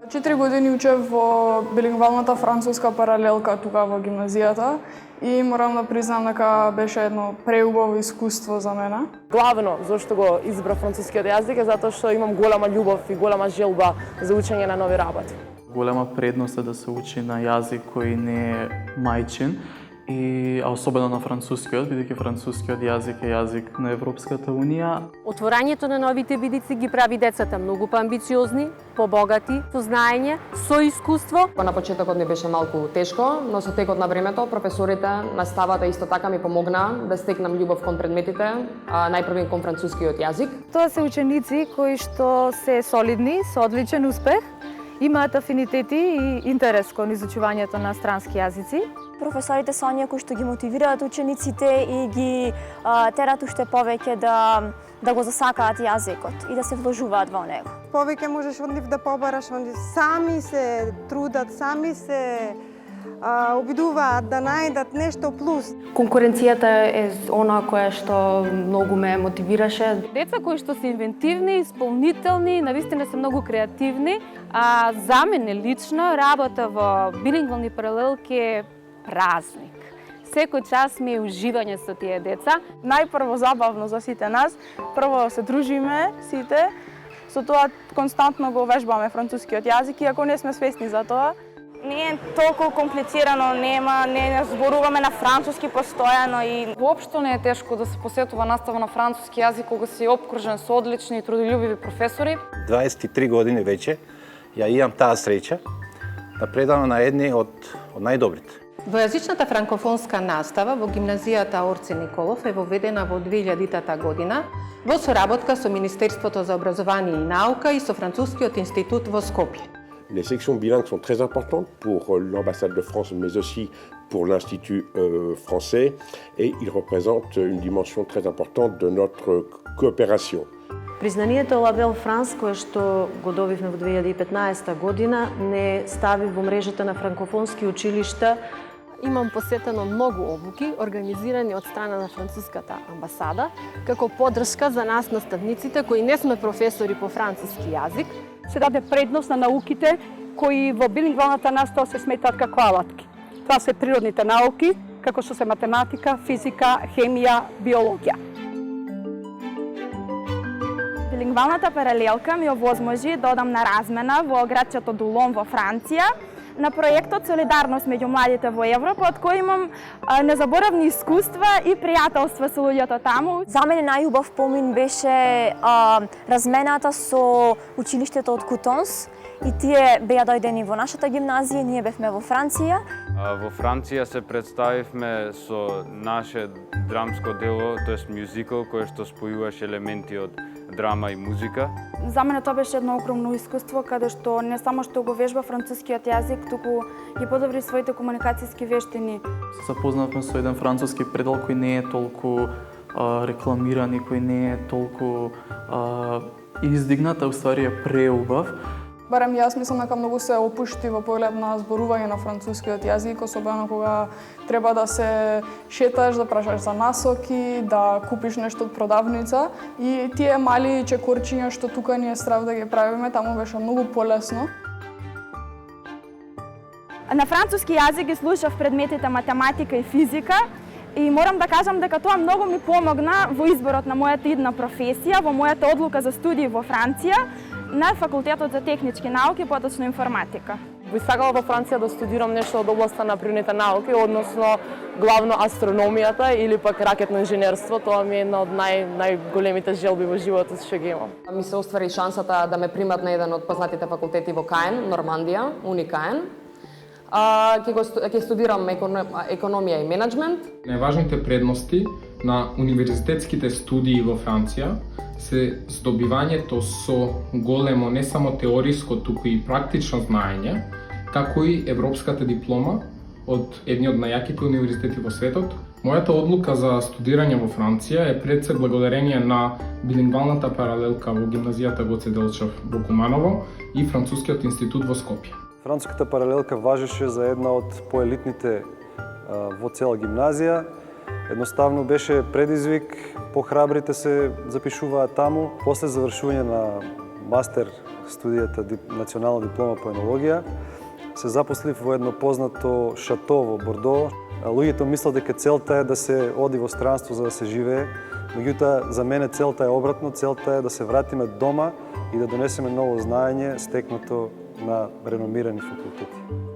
4 години учев во билингвалната француска паралелка тука во гимназијата и морам да признам дека беше едно преубаво искуство за мене. Главно зашто го избрав францускиот јазик е затоа што имам голема љубов и голема желба за учење на нови работи. Голема предност е да се учи на јазик кој не е мајчин, а особено на францускиот, бидејќи францускиот јазик е јазик на Европската Унија. Отворањето на новите видици ги прави децата многу поамбициозни, побогати, со знаење, со искуство. На почетокот ми беше малку тешко, но со текот на времето професорите, наставата исто така ми помогнаа да стекнам љубов кон предметите, најпрви кон францускиот јазик. Тоа се ученици кои што се солидни, со одличен успех, имаат афинитети и интерес кон изучувањето на странски јазици. Професорите се оние кои што ги мотивираат учениците и ги терат уште повеќе да го засакаат јазикот и да се вложуваат во него. Повеќе можеш од нив да побараш, оние сами се трудат, сами се обидуваат да најдат нешто плюс. Конкуренцијата е она која што многу ме мотивираше. Деца кои што се инвентивни, исполнителни, навистина се многу креативни, а за мене лично работа во билингвални паралелки е празник. Секој час ми е уживање со тие деца. Најпрво забавно за сите нас, прво се дружиме сите, со тоа константно го вежбаме францускиот јазик, иако не сме свесни за тоа. Не е толку комплицирано, не зборуваме на француски постојано и Воопшто не е тешко да се посетува настава на француски јазик кога си опкружен со одлични и трудолюбиви професори. 23 години веќе ја имам таа среќа да предавам на едни од најдобрите. Двојазичната франкофонска настава во гимназијата Орце Николов е воведена во 2000 година во соработка со Министерството за образование и наука и со Францускиот институт во Скопје. Les sections bilingues sont très importantes pour l'ambassade de France, mais aussi pour l'Institut français, et ils représentent une dimension très importante de notre coopération. Признанието Лабел Франс, кое што го добивме во 2015 година, не стави во мрежата на франкофонски училишта. Имам посетено многу обуки, организирани од страна на француската амбасада, како поддршка за нас наставниците кои не сме професори по француски јазик. Се даде предност на науките кои во билингвалната настава се сметаат како алатки. Тоа се природните науки, како што се математика, физика, хемија, биологија. билингвалната паралелка ми овозможи да одам на размена во градчето Дулон во Франција, на проектот Солидарност меѓу младите во Европа, од кој имам незаборавни искуства и пријателства со луѓето таму. За мене најубав помин беше размената со училиштето од Кутонс и тие беа дојдени во нашата гимназија, ние бевме во Франција. Во Франција се представивме со наше драмско дело, тоест мюзикл, кој што спојуваше елементи од драма и музика. За мене тоа беше едно огромно искуство, каде што не само што го вежба францускиот јазик, туку ги подобри своите комуникацијски вештини. Се запознавме со еден француски предел кој не е толку рекламиран и кој не е толку издигнат, а уствари е преубав. Барем јас мислам дека многу се опушти во поглед на зборување на францускиот јазик, особено кога треба да се шеташ, да прашаш за насоки, да купиш нешто од продавница и тие мали чекорчиња што тука ни е страв да ги правиме, таму беше многу полесно. На француски јазик ги слушав предметите математика и физика и морам да кажам дека тоа многу ми помогна во изборот на мојата идна професија, во мојата одлука за студии во Франција, на факултетот за технички науки, поточно информатика. Би сакала во Франција да студирам нешто од областа на природните науки, односно главно астрономијата или пак ракетно инженерство. Тоа ми е една од најголемите желби во животот што ги имам. Ми се оствари шансата да ме примат на еден од познатите факултети во Каен, Нормандија, Уникаен. Ќе студирам економија и менеджмент. Најважните предности на универзитетските студии во Франција се здобивањето со големо не само теориско, туку и практично знаење, како и европската диплома од едни од најаките универзитети во светот. Мојата одлука за студирање во Франција е пред се благодарение на билингвалната паралелка во гимназијата Гоце Делчев во Куманово и Францускиот институт во Скопје. Француската паралелка важеше за една од поелитните во цела гимназија. Едноставно беше предизвик, похрабрите се запишуваат таму. После завршување на мастер студијата национална диплома по енологија, се запослив во едно познато шато во Бордо. Луѓето мислат дека целта е да се оди во странство за да се живее, меѓутоа за мене целта е обратно, целта е да се вратиме дома и да донесеме ново знаење стекнато на реномирани факултети.